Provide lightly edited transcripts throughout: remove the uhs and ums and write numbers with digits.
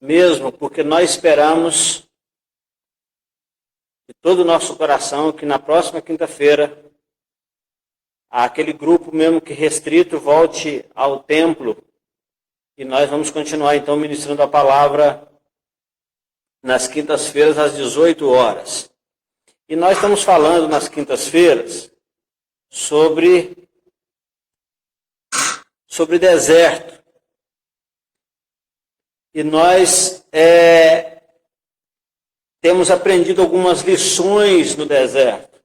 mesmo, porque nós esperamos de todo o nosso coração que na próxima quinta-feira aquele grupo mesmo que restrito volte ao templo e nós vamos continuar então ministrando a palavra nas quintas-feiras às 18 horas. E nós estamos falando nas quintas-feiras sobre deserto. E nós temos aprendido algumas lições no deserto.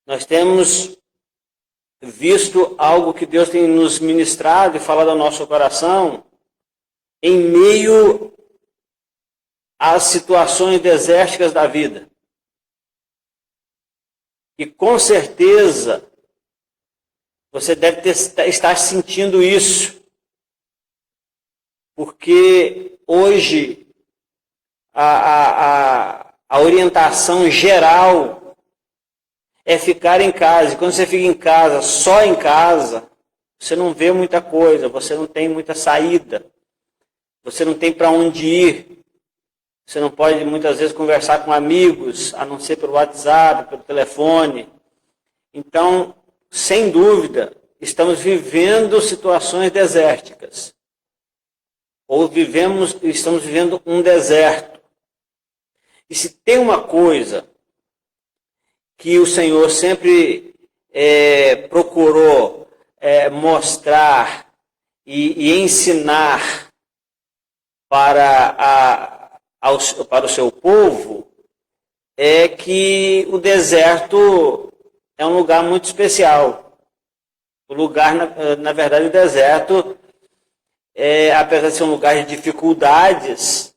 Nós temos visto algo que Deus tem nos ministrado e falado ao nosso coração em meio às situações desérticas da vida. E com certeza você deve estar sentindo isso, porque hoje a orientação geral é ficar em casa. E quando você fica em casa, só em casa, você não vê muita coisa, você não tem muita saída, você não tem para onde ir, você não pode muitas vezes conversar com amigos, a não ser pelo WhatsApp, pelo telefone. Então, sem dúvida, estamos vivendo situações desérticas. Ou estamos vivendo um deserto. E se tem uma coisa que o Senhor sempre procurou mostrar e ensinar para o seu povo, é que o deserto é um lugar muito especial. O lugar, na verdade, o deserto, apesar de ser um lugar de dificuldades,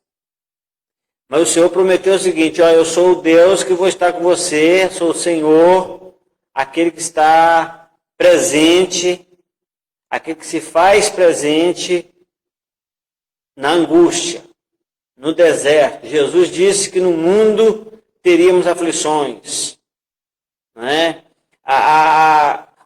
mas o Senhor prometeu o seguinte: eu sou o Deus que vou estar com você, sou o Senhor, aquele que está presente, aquele que se faz presente na angústia, no deserto. Jesus disse que no mundo teríamos aflições, não é?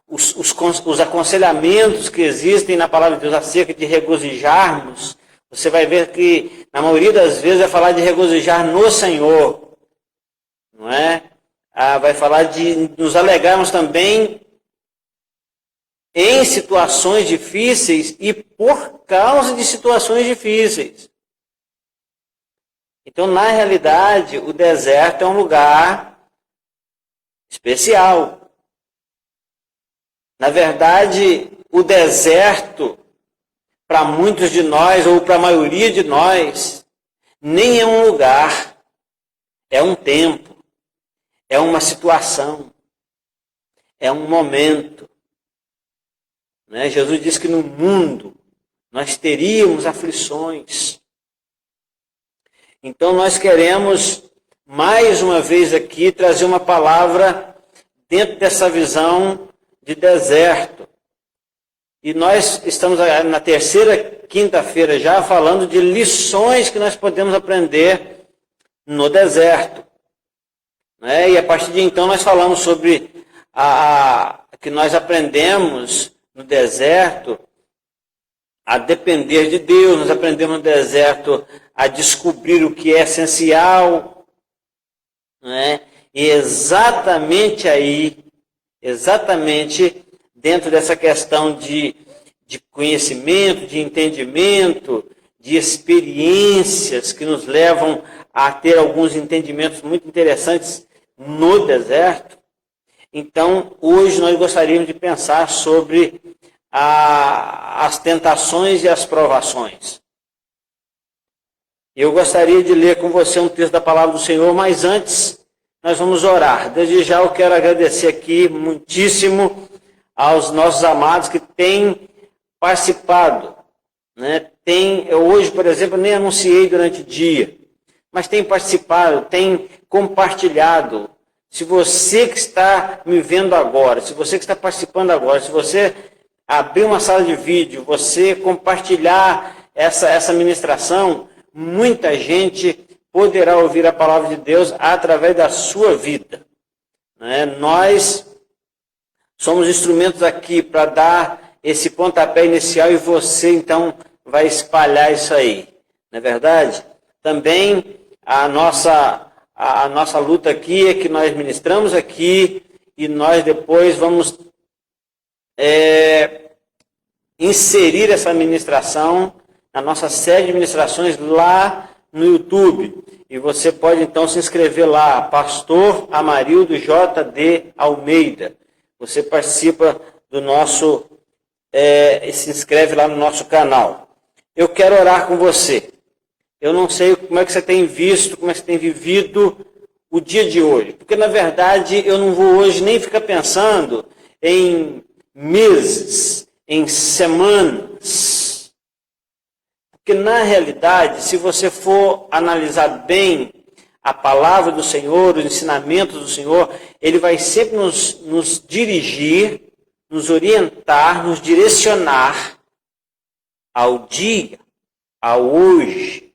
Os aconselhamentos que existem na palavra de Deus acerca de regozijarmos, você vai ver que na maioria das vezes vai falar de regozijar no Senhor, não é? Vai falar de nos alegrarmos também em situações difíceis e por causa de situações difíceis. Então, na realidade, o deserto é um lugar especial. Na verdade, o deserto, para muitos de nós, ou para a maioria de nós, nem é um lugar, é um tempo, é uma situação, é um momento. Né? Jesus disse que no mundo nós teríamos aflições. Então nós queremos, mais uma vez aqui, trazer uma palavra dentro dessa visão de deserto. E nós estamos na terceira quinta-feira já falando de lições que nós podemos aprender no deserto. Né? E a partir de então nós falamos sobre que nós aprendemos no deserto a depender de Deus, nós aprendemos no deserto a descobrir o que é essencial. Né? E exatamente aí, exatamente dentro dessa questão de conhecimento, de entendimento, de experiências que nos levam a ter alguns entendimentos muito interessantes no deserto. Então, hoje nós gostaríamos de pensar sobre as tentações e as provações. Eu gostaria de ler com você um texto da palavra do Senhor, mas antes nós vamos orar. Desde já eu quero agradecer aqui muitíssimo aos nossos amados que têm participado. Né? Hoje, por exemplo, nem anunciei durante o dia, mas tem participado, tem compartilhado. Se você que está me vendo agora, se você que está participando agora, se você abrir uma sala de vídeo, você compartilhar essa ministração, muita gente poderá ouvir a palavra de Deus através da sua vida. Né? Nós somos instrumentos aqui para dar esse pontapé inicial e você, então, vai espalhar isso aí. Não é verdade? Também a nossa luta aqui é que nós ministramos aqui e nós depois vamos inserir essa ministração na nossa série de ministrações lá no YouTube. E você pode então se inscrever lá, Pastor Amarildo J.D. Almeida. Você participa do nosso, se inscreve lá no nosso canal. Eu quero orar com você. Eu não sei como é que você tem visto, como é que você tem vivido o dia de hoje. Porque, na verdade, eu não vou hoje nem ficar pensando em meses, em semanas. Porque, na realidade, se você for analisar bem a palavra do Senhor, os ensinamentos do Senhor, Ele vai sempre nos dirigir, nos orientar, nos direcionar ao dia, ao hoje.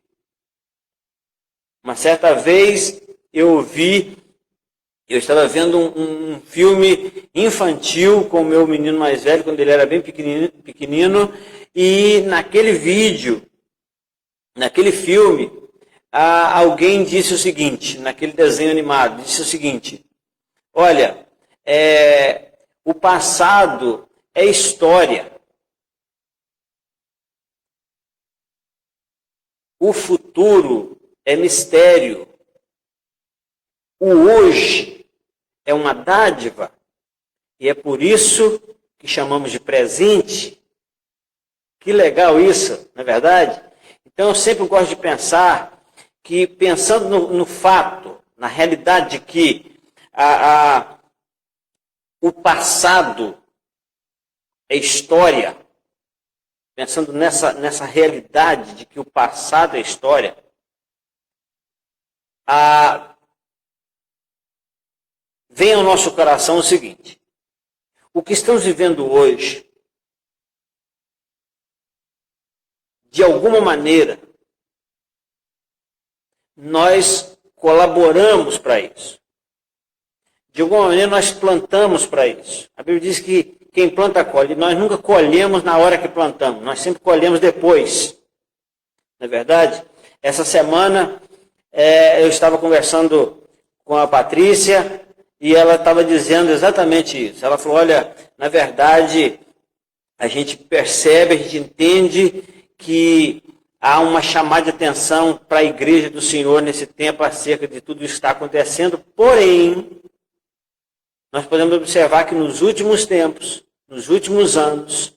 Uma certa vez eu estava vendo um filme infantil com o meu menino mais velho, quando ele era bem pequenino, e naquele filme, alguém disse o seguinte, naquele desenho animado, disse o seguinte: olha, o passado é história, o futuro é mistério, o hoje é uma dádiva, e é por isso que chamamos de presente. Que legal isso, não é verdade? Então eu sempre gosto de pensar que, pensando no fato, na realidade de que o passado é história, pensando nessa realidade de que o passado é história, vem ao nosso coração o seguinte: o que estamos vivendo hoje, de alguma maneira, nós colaboramos para isso. De alguma maneira, nós plantamos para isso. A Bíblia diz que quem planta, colhe. Nós nunca colhemos na hora que plantamos, nós sempre colhemos depois. Não é verdade? Essa semana, eu estava conversando com a Patrícia e ela estava dizendo exatamente isso. Ela falou: olha, na verdade, a gente percebe, a gente entende que há uma chamada de atenção para a igreja do Senhor nesse tempo acerca de tudo isso que está acontecendo, porém, nós podemos observar que nos últimos tempos, nos últimos anos,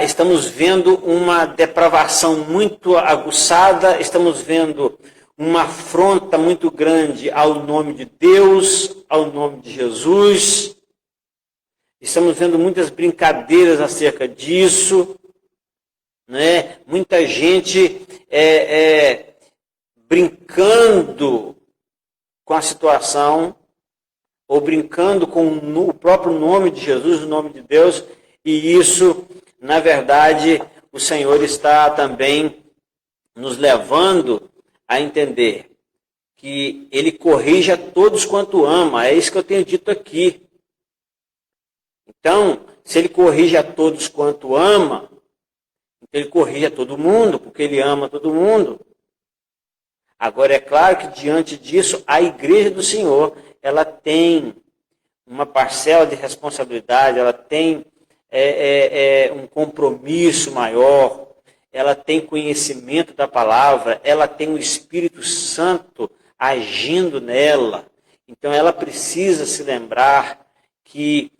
estamos vendo uma depravação muito aguçada, estamos vendo uma afronta muito grande ao nome de Deus, ao nome de Jesus. Estamos vendo muitas brincadeiras acerca disso, né? Muita gente brincando com a situação, ou brincando com o próprio nome de Jesus, o nome de Deus, e isso, na verdade, o Senhor está também nos levando a entender que Ele corrige a todos quanto ama. É isso que eu tenho dito aqui. Então, se Ele corrige a todos quanto ama, Ele corrige a todo mundo, porque Ele ama todo mundo. Agora, é claro que diante disso, a igreja do Senhor, ela tem uma parcela de responsabilidade, ela tem um compromisso maior, ela tem conhecimento da palavra, ela tem o Espírito Santo agindo nela. Então, ela precisa se lembrar que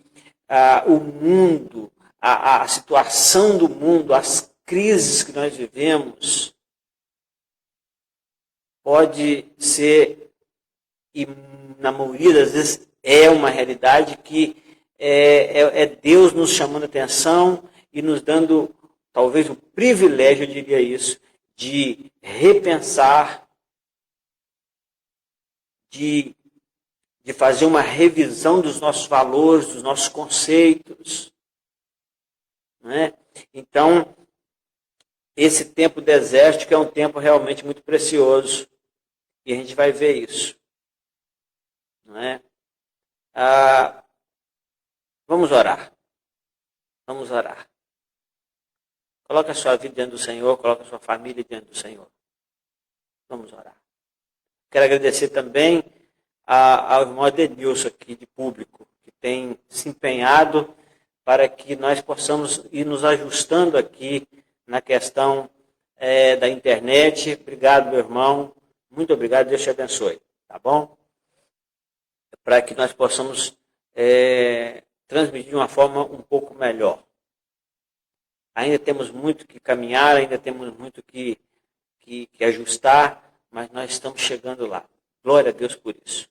o mundo, a situação do mundo, as crises que nós vivemos, pode ser, e na maioria das vezes é uma realidade, que é Deus nos chamando a atenção e nos dando, talvez, o privilégio, eu diria isso, de repensar, de fazer uma revisão dos nossos valores, dos nossos conceitos. Né? Então, esse tempo desértico é um tempo realmente muito precioso. E a gente vai ver isso. Não é? Vamos orar. Vamos orar. Coloque a sua vida diante do Senhor, coloque a sua família diante do Senhor. Vamos orar. Quero agradecer também ao irmão Adenilson aqui de público, que tem se empenhado para que nós possamos ir nos ajustando aqui na questão da internet. Obrigado, meu irmão. Muito obrigado, Deus te abençoe. Tá bom? Para que nós possamos transmitir de uma forma um pouco melhor. Ainda temos muito que caminhar, ainda temos muito que ajustar, mas nós estamos chegando lá. Glória a Deus por isso.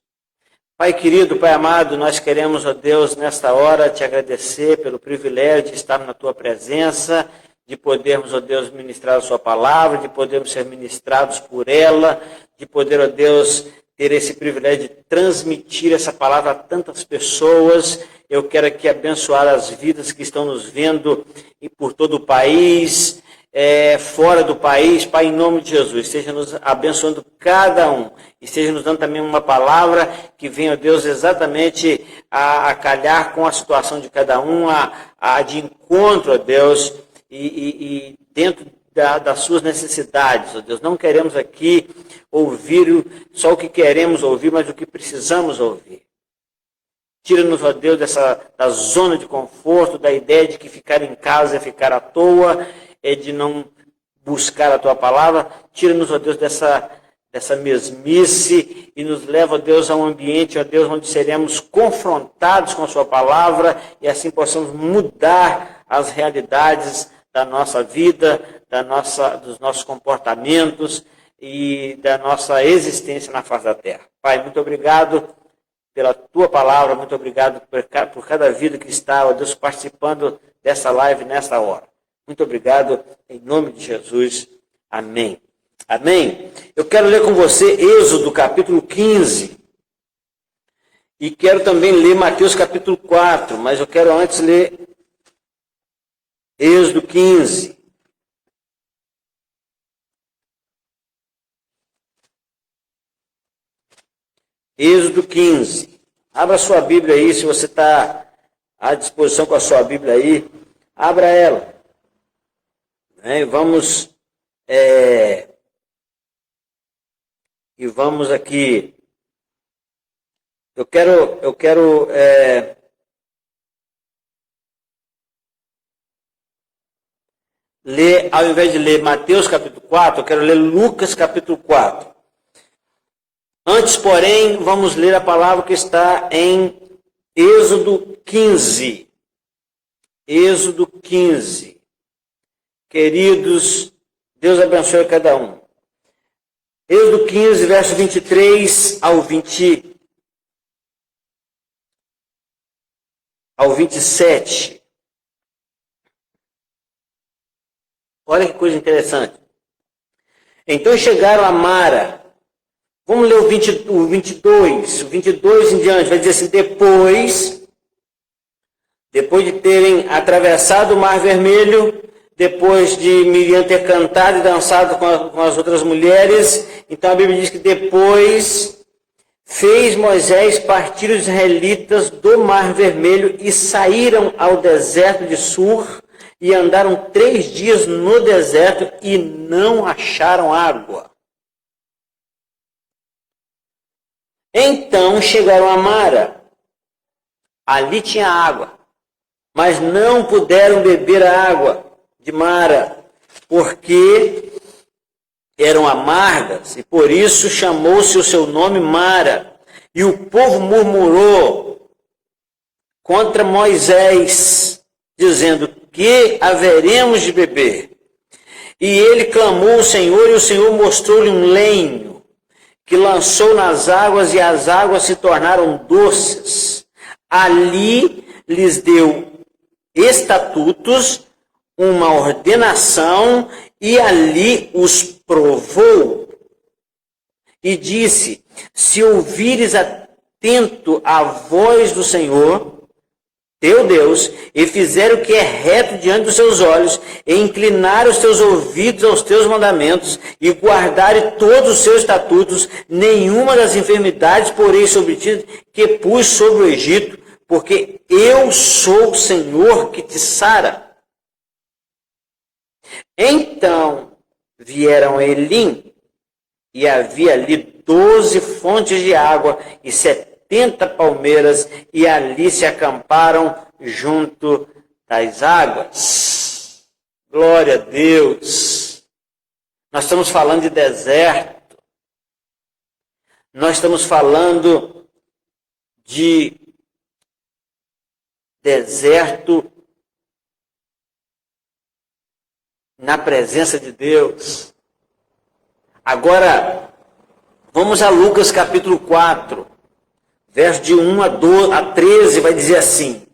Pai querido, Pai amado, nós queremos, ó Deus, nesta hora te agradecer pelo privilégio de estar na tua presença, de podermos, ó Deus, ministrar a sua palavra, de podermos ser ministrados por ela, de poder, ó Deus, ter esse privilégio de transmitir essa palavra a tantas pessoas. Eu quero aqui abençoar as vidas que estão nos vendo e por todo o país, fora do país. Pai, em nome de Jesus, esteja nos abençoando cada um, esteja nos dando também uma palavra que venha, ó Deus, exatamente a calhar com a situação de cada um, de encontro, ó Deus, e dentro das suas necessidades, ó Deus. Não queremos aqui ouvir só o que queremos ouvir, mas o que precisamos ouvir. Tira-nos, ó Deus, da zona de conforto, da ideia de que ficar em casa é ficar à toa, de não buscar a tua palavra. Tira-nos, ó Deus, dessa mesmice e nos leva, ó Deus, a um ambiente, ó Deus, onde seremos confrontados com a sua palavra e assim possamos mudar as realidades da nossa vida, dos nossos comportamentos e da nossa existência na face da terra. Pai, muito obrigado pela tua palavra, muito obrigado por cada vida que está, ó Deus, participando dessa live nesta hora. Muito obrigado, em nome de Jesus. Amém. Amém. Eu quero ler com você Êxodo capítulo 15. E quero também ler Mateus capítulo 4, mas eu quero antes ler Êxodo 15. Êxodo 15. Abra sua Bíblia aí, se você está à disposição com a sua Bíblia aí, abra ela. E vamos aqui. Eu quero ler, ao invés de ler Mateus capítulo 4, eu quero ler Lucas capítulo 4. Antes, porém, vamos ler a palavra que está em Êxodo 15. Êxodo 15. Queridos, Deus abençoe cada um. Êxodo 15, verso 23 ao 27. Olha que coisa interessante. Então chegaram a Mara. Vamos ler o 22. O 22 em diante vai dizer assim: depois de terem atravessado o Mar Vermelho, depois de Miriam ter cantado e dançado com as outras mulheres, então a Bíblia diz que depois fez Moisés partir os israelitas do Mar Vermelho e saíram ao deserto de Sur e andaram 3 dias no deserto e não acharam água. Então chegaram a Mara. Ali tinha água, mas não puderam beber a água de Mara, porque eram amargas, e por isso chamou-se o seu nome Mara. E o povo murmurou contra Moisés, dizendo: que haveremos de beber? E ele clamou ao Senhor, e o Senhor mostrou-lhe um lenho, que lançou nas águas, e as águas se tornaram doces. Ali lhes deu estatutos, uma ordenação, e ali os provou. E disse: se ouvires atento à voz do Senhor, teu Deus, e fizer o que é reto diante dos seus olhos, e inclinar os teus ouvidos aos teus mandamentos, e guardar todos os seus estatutos, nenhuma das enfermidades porei sobre ti que pus sobre o Egito, porque eu sou o Senhor que te sara. Então vieram a Elim, e havia ali 12 fontes de água e 70 palmeiras, e ali se acamparam junto das águas. Glória a Deus! Nós estamos falando de deserto. Nós estamos falando de deserto na presença de Deus. Agora, vamos a Lucas capítulo 4, verso de 1 a 13, vai dizer assim: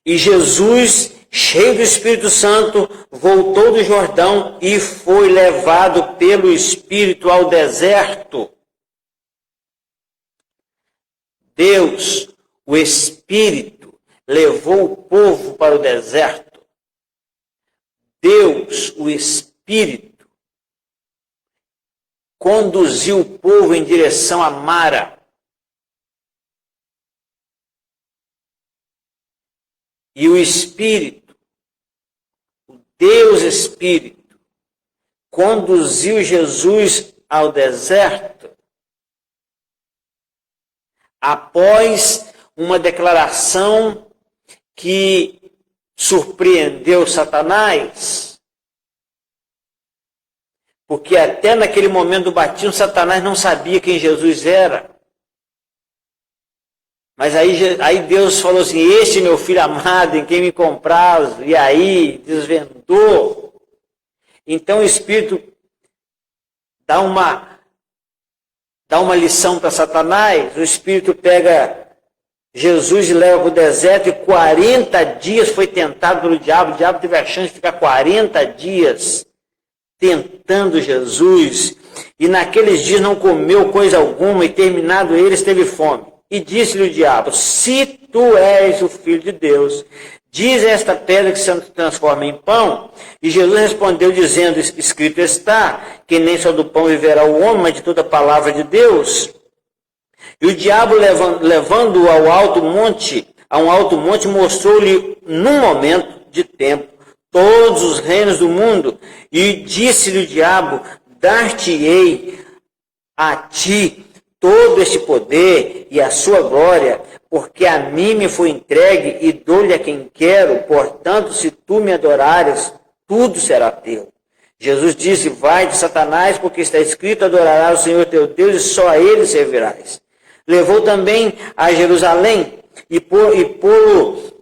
E Jesus, cheio do Espírito Santo, voltou do Jordão e foi levado pelo Espírito ao deserto. Deus, o Espírito, levou o povo para o deserto. Deus, o Espírito, conduziu o povo em direção a Mara. E o Espírito, o Deus Espírito, conduziu Jesus ao deserto após uma declaração que surpreendeu Satanás, porque até naquele momento do batismo Satanás não sabia quem Jesus era. Mas aí Deus falou assim: este é meu filho amado, em quem me comprazo. E aí desvendou. Então o Espírito dá uma lição para Satanás. O Espírito pega Jesus e leva para o deserto, e 40 dias foi tentado pelo diabo. O diabo teve a chance de ficar 40 dias tentando Jesus, e naqueles dias não comeu coisa alguma, e terminado eles teve fome. E disse-lhe o diabo: se tu és o Filho de Deus, diz a esta pedra que se transforma em pão. E Jesus respondeu dizendo: escrito está, que nem só do pão viverá o homem, mas de toda a palavra de Deus. E o diabo, levando-o a um alto monte, mostrou-lhe num momento de tempo todos os reinos do mundo. E disse-lhe o diabo: dar-te-ei a ti todo este poder e a sua glória, porque a mim me foi entregue e dou-lhe a quem quero. Portanto, se tu me adorares, tudo será teu. Jesus disse: vai de Satanás, porque está escrito: adorarás o Senhor teu Deus e só a ele servirás. Levou também a Jerusalém e pô-lo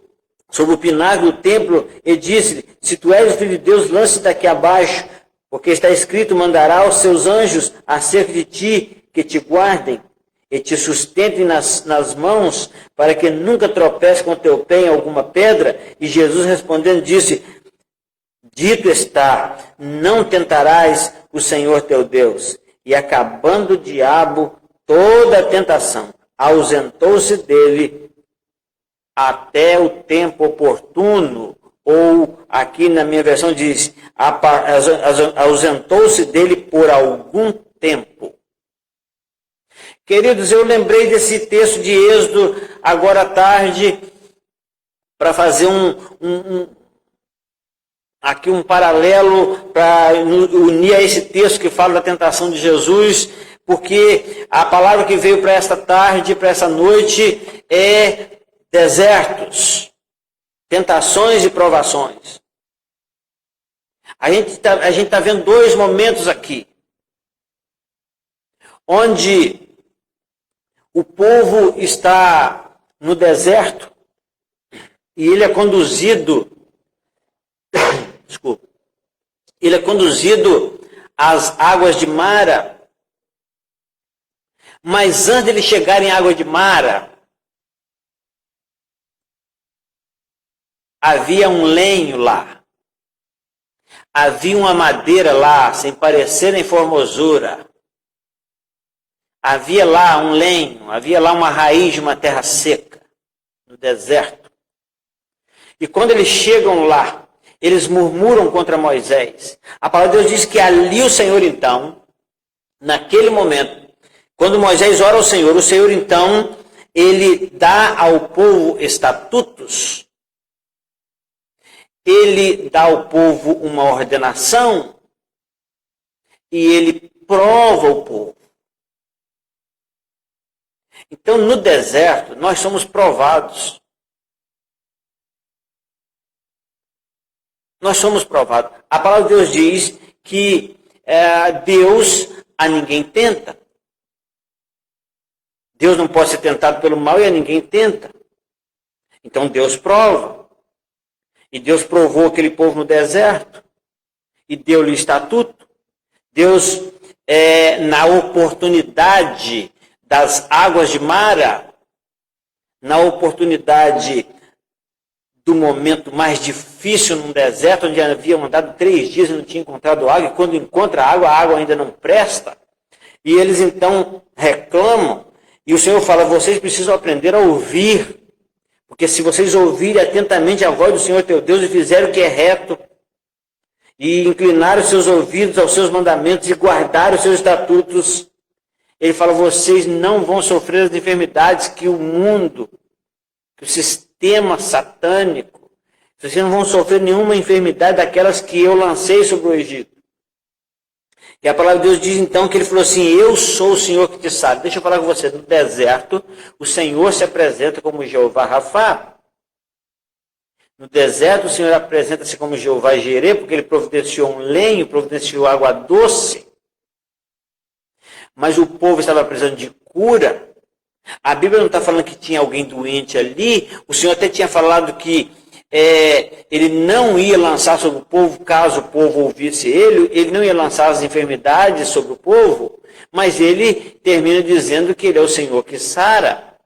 sobre o pináculo do templo e disse-lhe: se tu és o Filho de Deus, lance-te daqui abaixo, porque está escrito: mandará os seus anjos acerca de ti, que te guardem e te sustentem nas mãos, para que nunca tropece com teu pé em alguma pedra. E Jesus respondendo disse: dito está, não tentarás o Senhor teu Deus. E acabando o diabo toda a tentação, ausentou-se dele até o tempo oportuno. Ou aqui na minha versão diz: ausentou-se dele por algum tempo. Queridos, eu lembrei desse texto de Êxodo agora à tarde para fazer aqui um paralelo, para unir a esse texto que fala da tentação de Jesus, porque a palavra que veio para esta tarde, para essa noite, é desertos, tentações e provações. A gente tá vendo dois momentos aqui, onde o povo está no deserto e ele é conduzido, ele é conduzido às águas de Mara. Mas antes de ele chegar em água de Mara, havia um lenho lá, havia uma madeira lá, sem parecer nem formosura. Havia lá um lenho, havia lá uma raiz de uma terra seca, no deserto. E quando eles chegam lá, eles murmuram contra Moisés. A palavra de Deus diz que ali o Senhor então, naquele momento, quando Moisés ora ao Senhor, o Senhor então, ele dá ao povo estatutos. ele dá ao povo uma ordenação e ele prova o povo. Então, no deserto, nós somos provados. Nós somos provados. A palavra de Deus diz que Deus a ninguém tenta. Deus não pode ser tentado pelo mal e a ninguém tenta. Então Deus prova. E Deus provou aquele povo no deserto. E deu-lhe estatuto. Deus, na oportunidade das águas de Mara, na oportunidade do momento mais difícil num deserto, onde haviam andado 3 dias e não tinham encontrado água, e quando encontra água, a água ainda não presta. E eles então reclamam, e o Senhor fala, vocês precisam aprender a ouvir, porque se vocês ouvirem atentamente a voz do Senhor teu Deus e fizerem o que é reto, e inclinar os seus ouvidos aos seus mandamentos e guardar os seus estatutos, ele fala, vocês não vão sofrer as enfermidades que o mundo, que o sistema satânico, vocês não vão sofrer nenhuma enfermidade daquelas que eu lancei sobre o Egito. E a palavra de Deus diz então que ele falou assim, eu sou o Senhor que te sara. Deixa eu falar com você, no deserto, o Senhor se apresenta como Jeová Rafá. No deserto, o Senhor apresenta-se como Jeová Jireh, porque ele providenciou um lenho, providenciou água doce. Mas o povo estava precisando de cura. A Bíblia não está falando que tinha alguém doente ali. O Senhor até tinha falado que ele não ia lançar sobre o povo, caso o povo ouvisse ele não ia lançar as enfermidades sobre o povo, mas ele termina dizendo que ele é o Senhor que sara.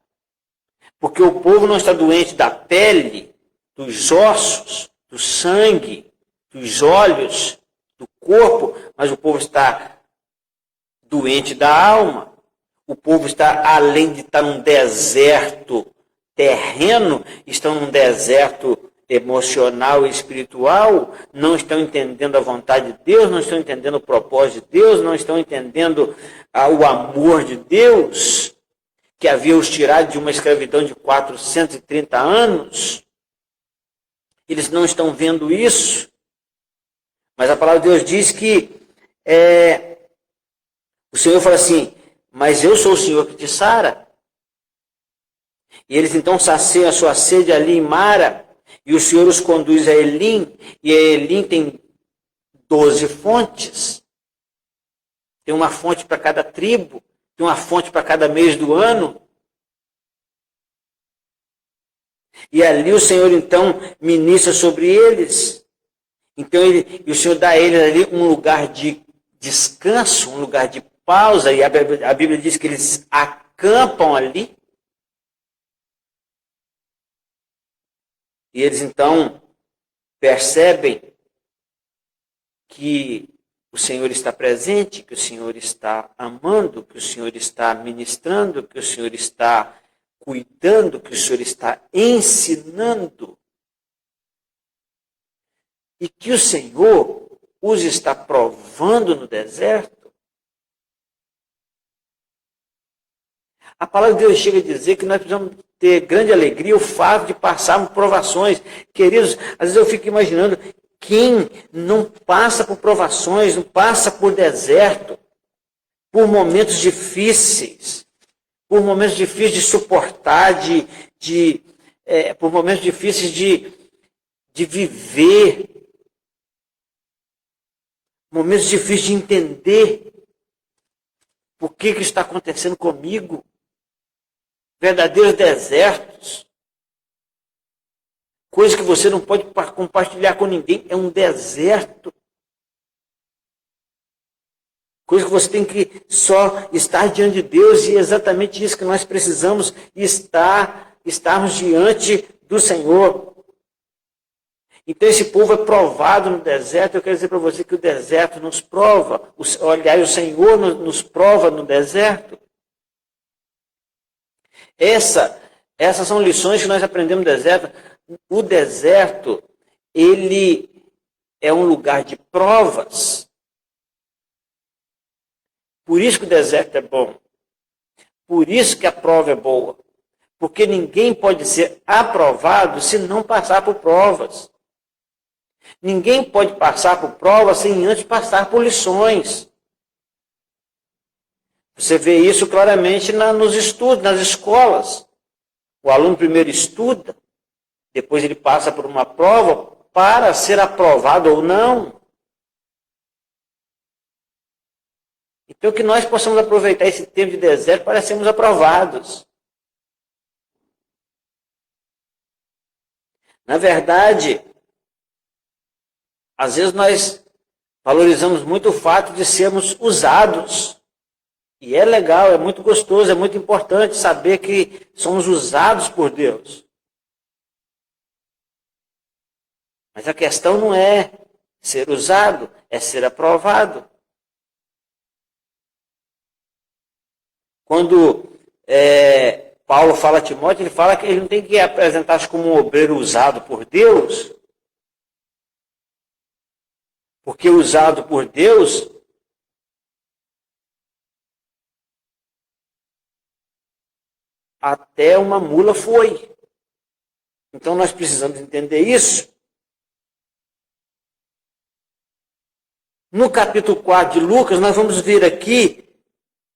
Porque o povo não está doente da pele, dos ossos, do sangue, dos olhos, do corpo, mas o povo está doente da alma. O povo está, além de estar num deserto terreno, estão num deserto emocional e espiritual, não estão entendendo a vontade de Deus, não estão entendendo o propósito de Deus, não estão entendendo o amor de Deus, que havia os tirado de uma escravidão de 430 anos. Eles não estão vendo isso. Mas a palavra de Deus diz que o Senhor fala assim, mas eu sou o Senhor que te sara. E eles então saciam a sua sede ali em Mara, e o Senhor os conduz a Elim, e a Elim tem 12 fontes. Tem uma fonte para cada tribo, tem uma fonte para cada mês do ano. E ali o Senhor então ministra sobre eles. Então e o Senhor dá a eles ali um lugar de descanso, um lugar de pausa, e a Bíblia diz que eles acampam ali. E eles então percebem que o Senhor está presente, que o Senhor está amando, que o Senhor está ministrando, que o Senhor está cuidando, que o Senhor está ensinando. E que o Senhor os está provando no deserto. A palavra de Deus chega a dizer que nós precisamos ter grande alegria o fato de passarmos provações. Queridos, às vezes eu fico imaginando quem não passa por provações, não passa por deserto, por momentos difíceis, de suportar, por momentos difíceis de viver, momentos difíceis de entender o que está acontecendo comigo. Verdadeiros desertos, coisas que você não pode compartilhar com ninguém, é um deserto. Coisa que você tem que só estar diante de Deus, e é exatamente isso que nós precisamos estarmos diante do Senhor. Então esse povo é provado no deserto. Eu quero dizer para você que o deserto nos prova. Aliás, o Senhor nos prova no deserto. Essas são lições que nós aprendemos no deserto. O deserto, ele é um lugar de provas. Por isso que o deserto é bom. Por isso que a prova é boa. Porque ninguém pode ser aprovado se não passar por provas. Ninguém pode passar por prova sem antes passar por lições. Você vê isso claramente nos estudos, nas escolas. O aluno primeiro estuda, depois ele passa por uma prova para ser aprovado ou não. Então, que nós possamos aproveitar esse tempo de deserto para sermos aprovados. Na verdade, às vezes nós valorizamos muito o fato de sermos usados. E é legal, é muito gostoso, é muito importante saber que somos usados por Deus. Mas a questão não é ser usado, é ser aprovado. Quando Paulo fala a Timóteo, ele fala que ele não tem que apresentar-se como um obreiro usado por Deus, porque usado por Deus até uma mula foi. Então nós precisamos entender isso. No capítulo 4 de Lucas, nós vamos ver aqui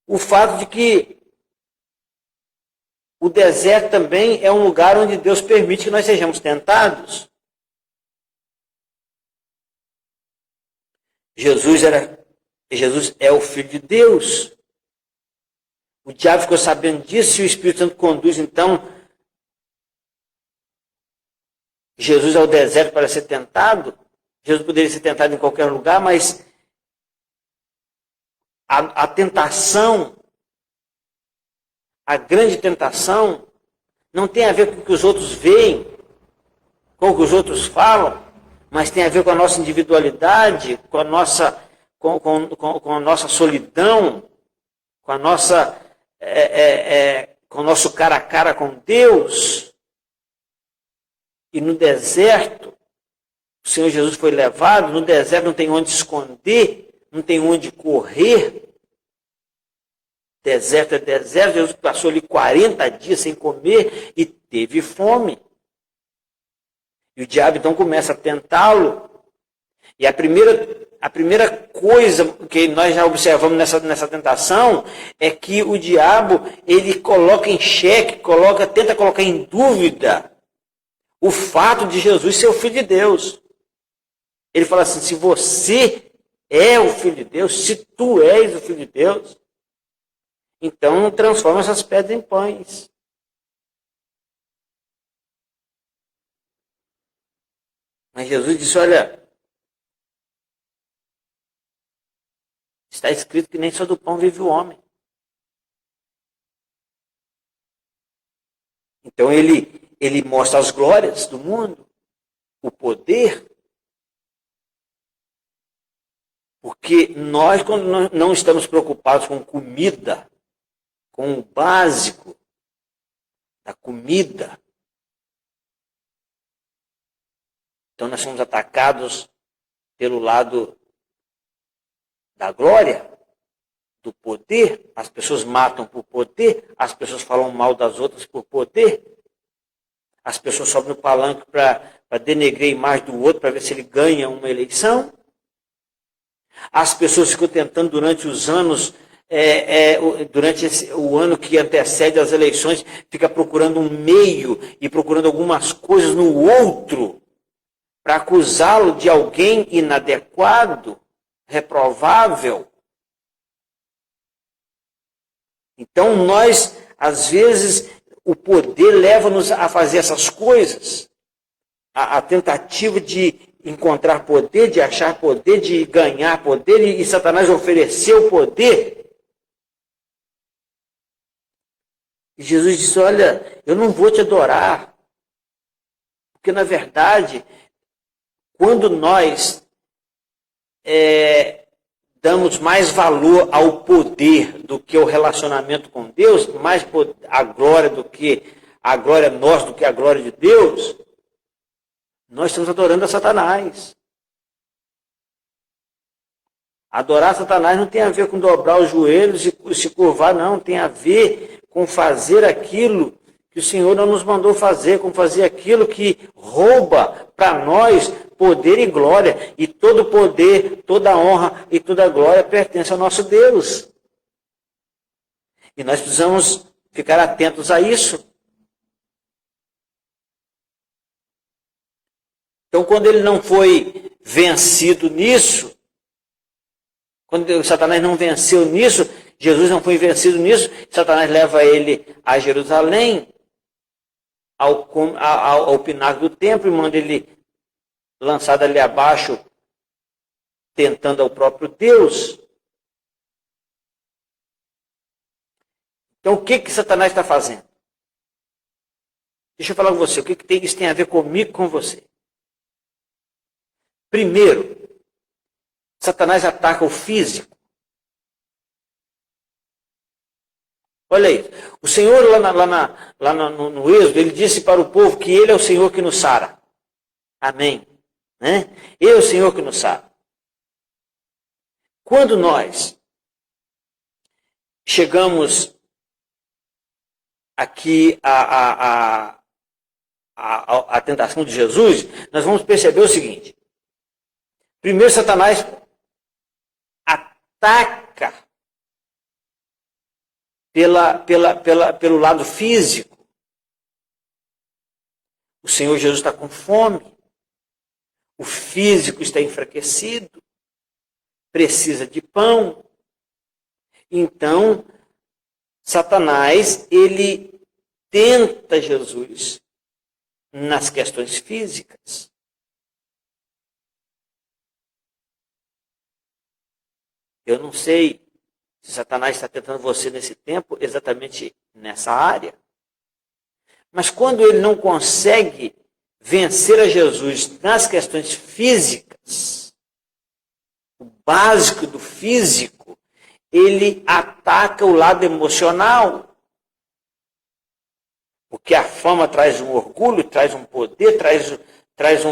o fato de que o deserto também é um lugar onde Deus permite que nós sejamos tentados. Jesus é o Filho de Deus. O diabo ficou sabendo disso e o Espírito Santo conduz, então, Jesus ao deserto para ser tentado. Jesus poderia ser tentado em qualquer lugar, mas a tentação, a grande tentação, não tem a ver com o que os outros veem, com o que os outros falam, mas tem a ver com a nossa individualidade, com a nossa solidão, com a nossa com o nosso cara a cara com Deus. E no deserto, o Senhor Jesus foi levado, no deserto não tem onde se esconder, não tem onde correr. Deserto é deserto, Jesus passou ali 40 dias sem comer e teve fome. E o diabo então começa a tentá-lo. E a primeira coisa que nós já observamos nessa tentação é que o diabo, ele coloca em xeque, tenta colocar em dúvida o fato de Jesus ser o Filho de Deus. Ele fala assim, se você é o Filho de Deus, se tu és o Filho de Deus, então transforma essas pedras em pães. Mas Jesus disse, olha, está escrito que nem só do pão vive o homem. Então ele mostra as glórias do mundo, o poder. Porque nós, quando não estamos preocupados com comida, com o básico da comida, então nós somos atacados pelo lado da glória, do poder. As pessoas matam por poder, as pessoas falam mal das outras por poder, as pessoas sobem no palanque para denegrir a imagem do outro, para ver se ele ganha uma eleição. As pessoas ficam tentando durante os anos, durante o ano que antecede as eleições, fica procurando um meio e procurando algumas coisas no outro para acusá-lo de alguém inadequado, reprovável. Então nós, às vezes, o poder leva-nos a fazer essas coisas. A tentativa de encontrar poder, de achar poder, de ganhar poder, e Satanás ofereceu poder. E Jesus disse, olha, eu não vou te adorar. Porque, na verdade, quando nós damos mais valor ao poder do que ao relacionamento com Deus, mais a glória do que a glória nossa, do que a glória de Deus, nós estamos adorando a Satanás. Adorar Satanás não tem a ver com dobrar os joelhos e se curvar, não. Tem a ver com fazer aquilo que o Senhor não nos mandou fazer, com fazer aquilo que rouba para nós poder e glória. E todo poder, toda honra e toda glória pertence ao nosso Deus. E nós precisamos ficar atentos a isso. Então, quando ele não foi vencido nisso, quando Satanás não venceu nisso, Jesus não foi vencido nisso, Satanás leva ele a Jerusalém, ao pináculo do templo, e manda ele lançado ali abaixo, tentando ao próprio Deus. Então, o que Satanás está fazendo? Deixa eu falar com você, o que isso tem a ver comigo, com você? Primeiro, Satanás ataca o físico. Olha aí, o Senhor lá no Êxodo, ele disse para o povo que ele é o Senhor que nos sara. Amém. Né? Ele é o Senhor que nos sara. Quando nós chegamos aqui à tentação de Jesus, nós vamos perceber o seguinte. Primeiro, Satanás ataca pelo lado físico. O Senhor Jesus está com fome. O físico está enfraquecido. Precisa de pão. Então, Satanás, ele tenta Jesus nas questões físicas. Eu não sei se Satanás está tentando você nesse tempo, exatamente nessa área. Mas quando ele não consegue vencer a Jesus nas questões físicas, o básico do físico, ele ataca o lado emocional. Porque a fama traz um orgulho, traz um poder, traz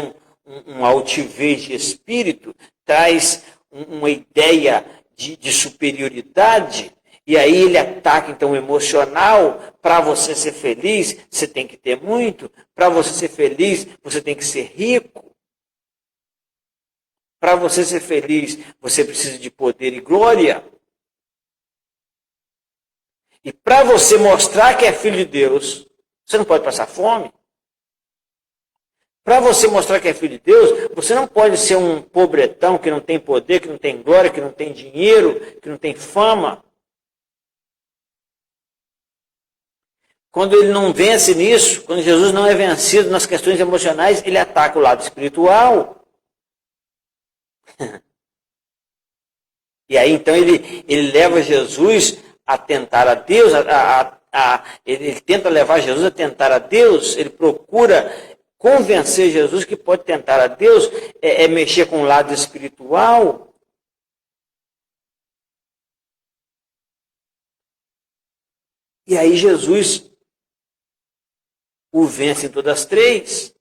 uma altivez de espírito, traz uma ideia de superioridade, e aí ele ataca então o emocional. Para você ser feliz, você tem que ter muito. Para você ser feliz, você tem que ser rico. Para você ser feliz, você precisa de poder e glória. E para você mostrar que é filho de Deus, você não pode passar fome. Para você mostrar que é filho de Deus, você não pode ser um pobretão que não tem poder, que não tem glória, que não tem dinheiro, que não tem fama. Quando ele não vence nisso, quando Jesus não é vencido nas questões emocionais, ele ataca o lado espiritual. E aí então ele leva Jesus a tentar a Deus, ele tenta levar Jesus a tentar a Deus, ele procura convencer Jesus que pode tentar a Deus, mexer com o lado espiritual. E aí Jesus o vence em todas as três.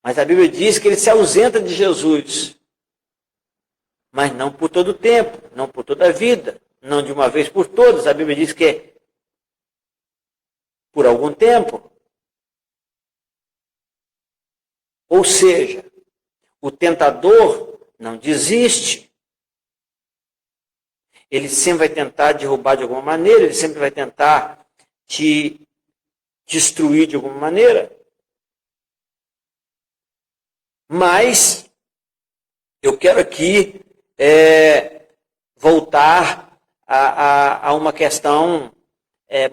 Mas a Bíblia diz que ele se ausenta de Jesus. Mas não por todo o tempo, não por toda a vida, não de uma vez por todas. A Bíblia diz que é por algum tempo. Ou seja, o tentador não desiste. Ele sempre vai tentar derrubar de alguma maneira, ele sempre vai tentar te destruir de alguma maneira. Mas eu quero aqui voltar a uma questão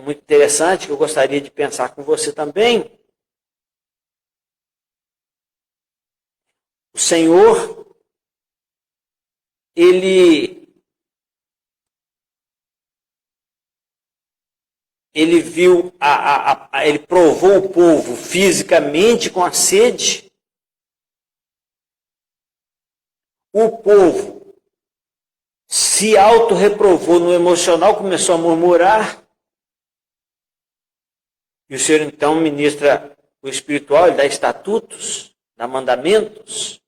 muito interessante que eu gostaria de pensar com você também. O Senhor, ele viu, ele provou o povo fisicamente com a sede. O povo se autorreprovou no emocional, começou a murmurar. E o Senhor então ministra o espiritual, ele dá estatutos, dá mandamentos.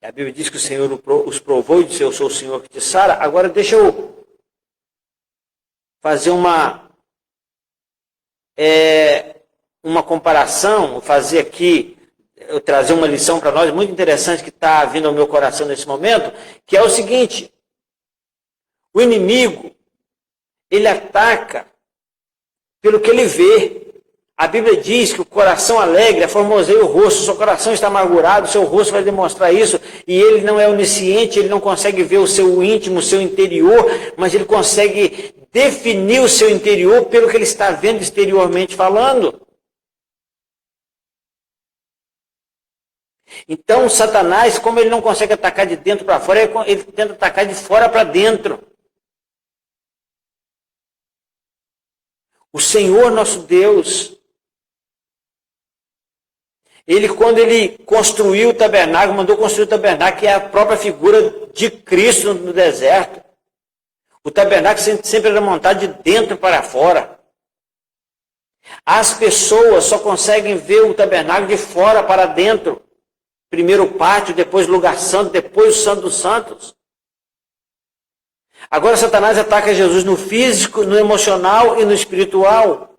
A Bíblia diz que o Senhor os provou e disse: eu sou o Senhor que te sara. Agora deixa eu fazer uma uma comparação, fazer aqui, eu trazer uma lição para nós muito interessante que está vindo ao meu coração nesse momento, que é o seguinte: o inimigo, ele ataca pelo que ele vê. A Bíblia diz que o coração alegre formoseia o rosto, o seu coração está amargurado, o seu rosto vai demonstrar isso, e ele não é onisciente, ele não consegue ver o seu íntimo, o seu interior, mas ele consegue definir o seu interior pelo que ele está vendo exteriormente falando. Então, Satanás, como ele não consegue atacar de dentro para fora, ele tenta atacar de fora para dentro. O Senhor nosso Deus, quando ele construiu o tabernáculo, mandou construir o tabernáculo, que é a própria figura de Cristo no deserto. O tabernáculo sempre era montado de dentro para fora. As pessoas só conseguem ver o tabernáculo de fora para dentro. Primeiro o pátio, depois o lugar santo, depois o santo dos santos. Agora Satanás ataca Jesus no físico, no emocional e no espiritual.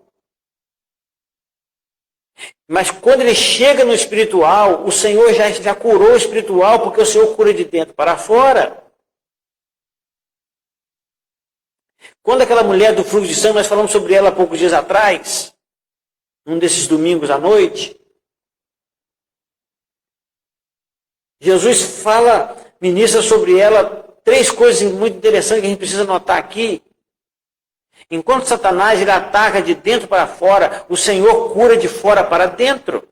Mas quando ele chega no espiritual, o Senhor já curou o espiritual, porque o Senhor cura de dentro para fora. Quando aquela mulher do fluxo de sangue, nós falamos sobre ela há poucos dias atrás, um desses domingos à noite, Jesus ministra sobre ela 3 coisas muito interessantes que a gente precisa notar aqui. Enquanto Satanás ele ataca de dentro para fora, o Senhor cura de fora para dentro.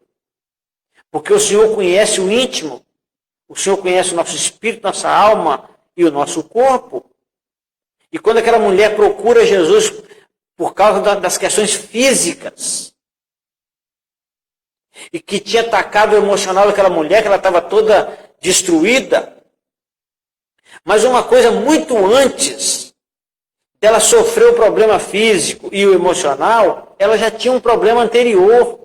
Porque o Senhor conhece o íntimo, o Senhor conhece o nosso espírito, nossa alma e o nosso corpo. E quando aquela mulher procura Jesus por causa das questões físicas, e que tinha atacado o emocional daquela mulher, que ela estava toda destruída, mas uma coisa muito antes dela sofrer o problema físico e o emocional, ela já tinha um problema anterior,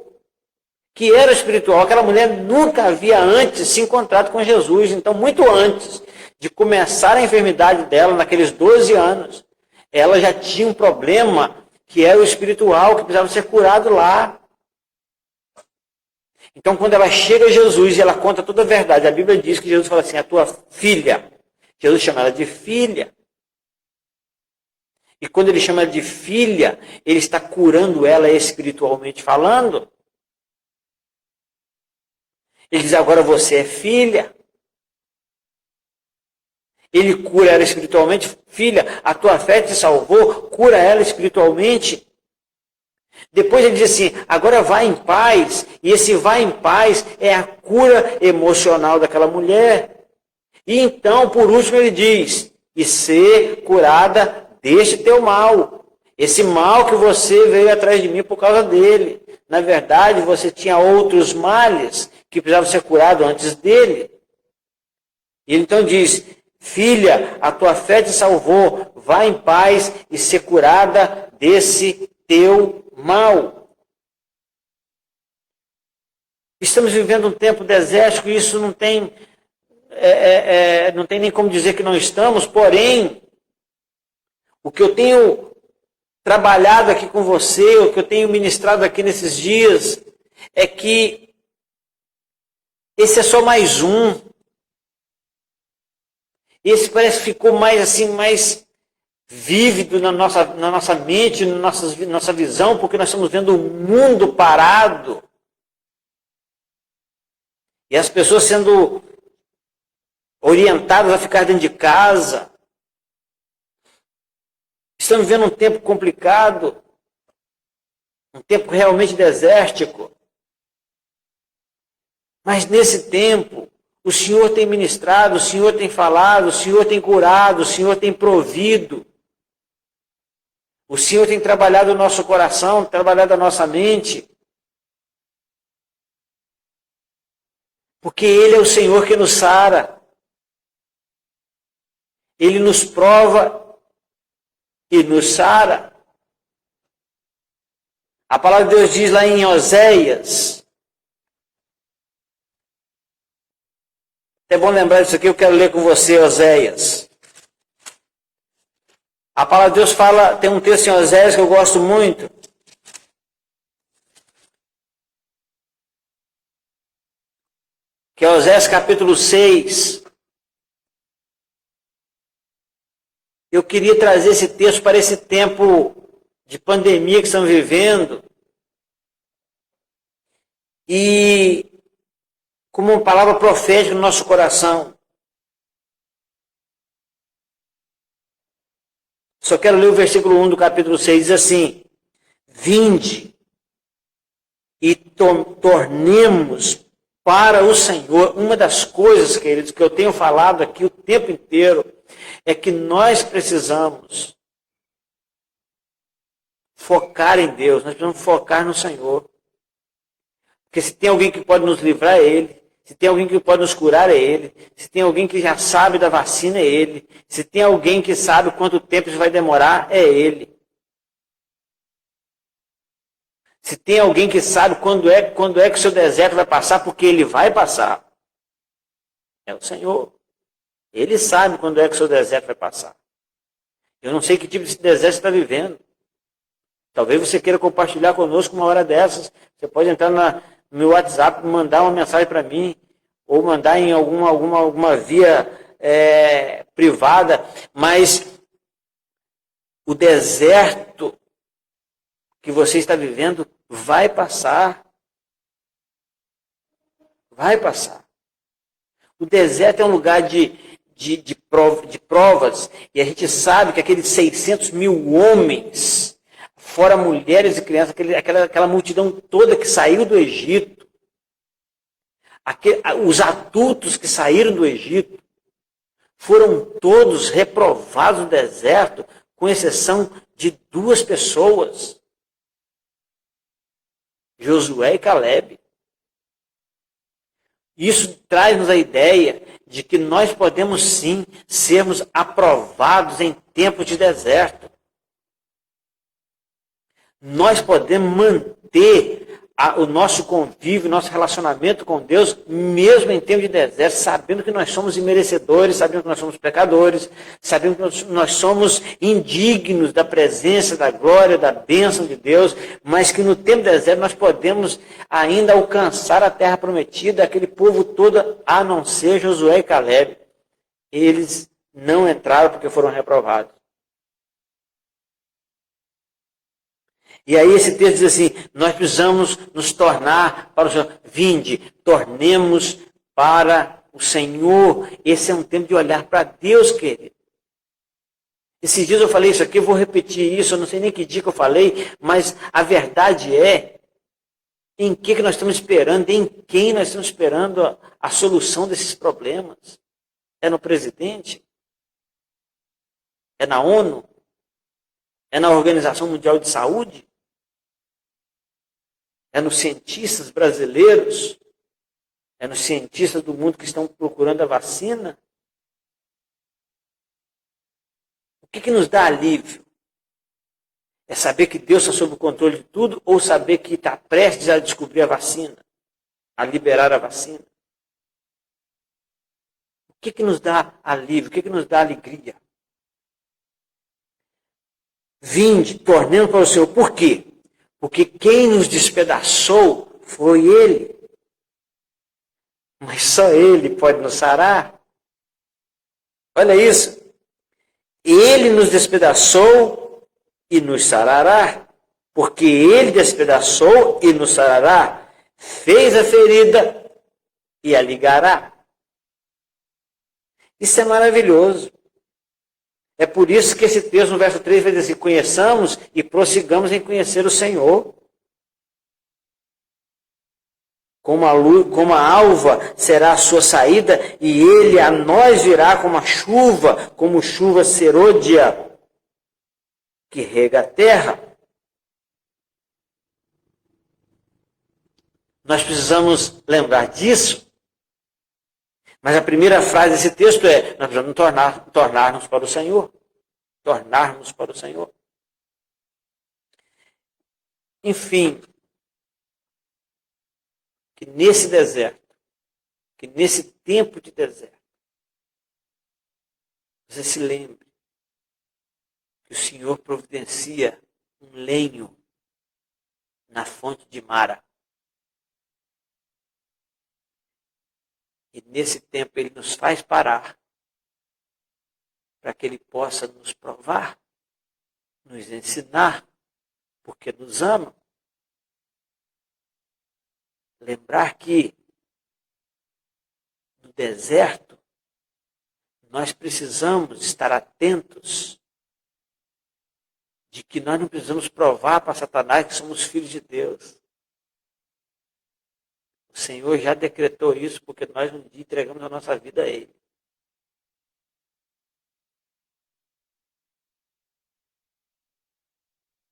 que era espiritual. Aquela mulher nunca havia antes se encontrado com Jesus. Então, muito antes de começar a enfermidade dela, naqueles 12 anos, ela já tinha um problema que era o espiritual, que precisava ser curado lá. Então, quando ela chega a Jesus e ela conta toda a verdade, a Bíblia diz que Jesus fala assim: a tua filha. Jesus chama ela de filha. E quando ele chama ela de filha, ele está curando ela espiritualmente falando. Ele diz: agora você é filha. Ele cura ela espiritualmente. Filha, a tua fé te salvou. Cura ela espiritualmente. Depois ele diz assim: agora vá em paz. E esse vá em paz é a cura emocional daquela mulher. E então, por último, ele diz: e ser curada deste teu mal. Esse mal que você veio atrás de mim por causa dele. Na verdade, você tinha outros males que precisavam ser curados antes dele. E ele então diz: filha, a tua fé te salvou. Vá em paz e ser curada desse teu mal. Estamos vivendo um tempo desértico e isso não tem nem como dizer que não estamos, porém, o que eu tenho trabalhado aqui com você, o que eu tenho ministrado aqui nesses dias, é que esse é só mais um. Esse parece que ficou mais vívido na nossa mente, na nossa visão, porque nós estamos vendo o mundo parado. E as pessoas sendo orientadas a ficar dentro de casa. Estamos vivendo um tempo complicado, um tempo realmente desértico. Mas nesse tempo, o Senhor tem ministrado, o Senhor tem falado, o Senhor tem curado, o Senhor tem provido. O Senhor tem trabalhado o nosso coração, trabalhado a nossa mente. Porque Ele é o Senhor que nos sara. Ele nos prova e nos sara. A palavra de Deus diz lá em Oséias. É bom lembrar disso aqui, eu quero ler com você Oséias. A palavra de Deus fala, tem um texto em Oséias que eu gosto muito. que é Oséias capítulo 6. Eu queria trazer esse texto para esse tempo de pandemia que estamos vivendo e como uma palavra profética no nosso coração. Só quero ler o versículo 1 do capítulo 6, diz assim: vinde e tornemos para o Senhor. Uma das coisas, queridos, que eu tenho falado aqui o tempo inteiro, é que nós precisamos focar em Deus, nós precisamos focar no Senhor. Porque se tem alguém que pode nos livrar, é Ele. Se tem alguém que pode nos curar, é Ele. Se tem alguém que já sabe da vacina, é Ele. Se tem alguém que sabe quanto tempo isso vai demorar, é Ele. Se tem alguém que sabe quando é que o seu deserto vai passar, porque Ele vai passar, é o Senhor. Ele sabe quando é que o seu deserto vai passar. Eu não sei que tipo de deserto você está vivendo. Talvez você queira compartilhar conosco uma hora dessas. Você pode entrar no meu WhatsApp, mandar uma mensagem para mim, ou mandar em alguma via privada. Mas o deserto que você está vivendo vai passar. Vai passar. O deserto é um lugar de provas, e a gente sabe que aqueles 600 mil homens, fora mulheres e crianças, aquela multidão toda que saiu do Egito, os adultos que saíram do Egito, foram todos reprovados no deserto, com exceção de 2 pessoas, Josué e Calebe. Isso traz-nos a ideia de que nós podemos sim sermos aprovados em tempos de deserto. Nós podemos manter o nosso convívio, nosso relacionamento com Deus, mesmo em tempos de deserto, sabendo que nós somos imerecedores, sabendo que nós somos pecadores, sabendo que nós somos indignos da presença, da glória, da bênção de Deus, mas que no tempo de deserto nós podemos ainda alcançar a terra prometida, aquele povo todo, a não ser Josué e Calebe. Eles não entraram porque foram reprovados. E aí esse texto diz assim, nós precisamos nos tornar para o Senhor. Vinde, tornemos para o Senhor. Esse é um tempo de olhar para Deus, querido. Esses dias eu falei isso aqui, eu vou repetir isso, eu não sei nem que dia que eu falei, mas a verdade é, em que nós estamos esperando, em quem nós estamos esperando a solução desses problemas? É no presidente? É na ONU? É na Organização Mundial de Saúde? É nos cientistas brasileiros? É nos cientistas do mundo que estão procurando a vacina? O que nos dá alívio? É saber que Deus está sob o controle de tudo ou saber que está prestes a descobrir a vacina? A liberar a vacina? O que nos dá alívio? O que nos dá alegria? Vinde, tornemos para o Senhor. Por quê? Porque quem nos despedaçou foi Ele. Mas só Ele pode nos sarar. Olha isso. Ele nos despedaçou e nos sarará. Porque Ele despedaçou e nos sarará. Fez a ferida e a ligará. Isso é maravilhoso. É por isso que esse texto, no verso 3, vai dizer assim, conheçamos e prossigamos em conhecer o Senhor. Como a alva será a sua saída, e Ele a nós virá como chuva serôdia, que rega a terra. Nós precisamos lembrar disso. Mas a primeira frase desse texto é, nós precisamos tornar-nos para o Senhor. Tornarmos para o Senhor. Enfim, que nesse deserto, que nesse tempo de deserto, você se lembre que o Senhor providencia um lenho na fonte de Mara. E nesse tempo Ele nos faz parar para que Ele possa nos provar, nos ensinar, porque nos ama. Lembrar que no deserto nós precisamos estar atentos de que nós não precisamos provar para Satanás que somos filhos de Deus. O Senhor já decretou isso porque nós um dia entregamos a nossa vida a Ele.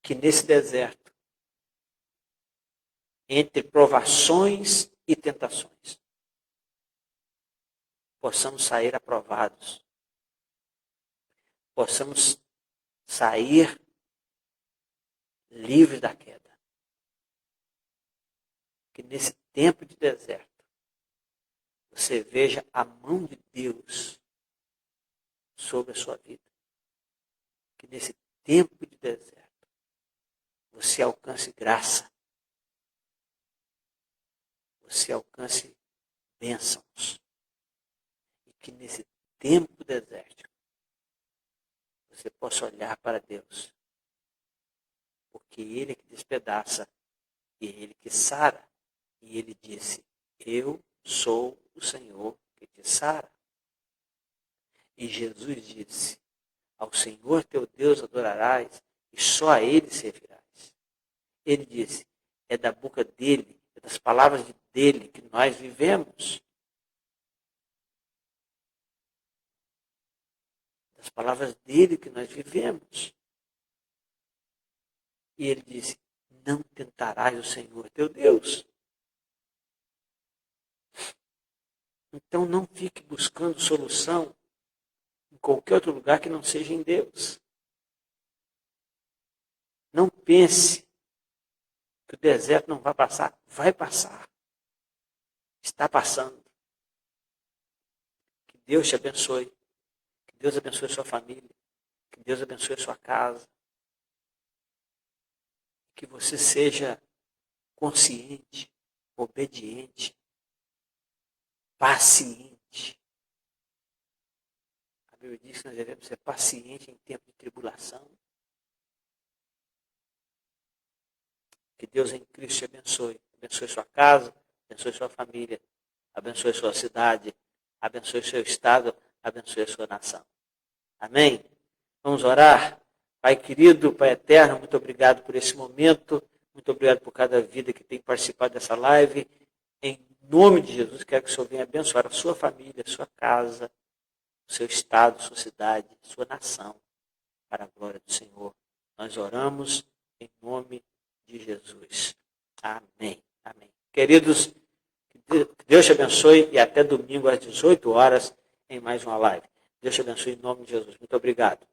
Que nesse deserto, entre provações e tentações, possamos sair aprovados, possamos sair livres da queda. Que nesse tempo de deserto, você veja a mão de Deus sobre a sua vida. Que nesse tempo de deserto, você alcance graça, você alcance bênçãos. E que nesse tempo desértico, você possa olhar para Deus. Porque Ele é que despedaça e Ele que sara. E Ele disse, eu sou o Senhor que te sara. E Jesus disse, ao Senhor teu Deus adorarás e só a Ele servirás. Ele disse, é da boca dele, é das palavras dele que nós vivemos. Das palavras dele que nós vivemos. E ele disse, não tentarás o Senhor teu Deus. Então não fique buscando solução em qualquer outro lugar que não seja em Deus. Não pense que o deserto não vai passar. Vai passar. Está passando. Que Deus te abençoe. Que Deus abençoe a sua família. Que Deus abençoe a sua casa. Que você seja consciente, obediente, paciente. A Bíblia diz que nós devemos ser pacientes em tempo de tribulação. Que Deus em Cristo te abençoe. Abençoe sua casa, abençoe sua família, abençoe sua cidade, abençoe seu estado, abençoe a sua nação. Amém? Vamos orar? Pai querido, Pai eterno, muito obrigado por esse momento. Muito obrigado por cada vida que tem participado dessa live. Em nome de Jesus, quero que o Senhor venha abençoar a sua família, a sua casa, o seu estado, a sua cidade, a sua nação, para a glória do Senhor. Nós oramos em nome de Jesus. Amém. Amém. Queridos, que Deus te abençoe e até domingo às 18 horas em mais uma live. Deus te abençoe em nome de Jesus. Muito obrigado.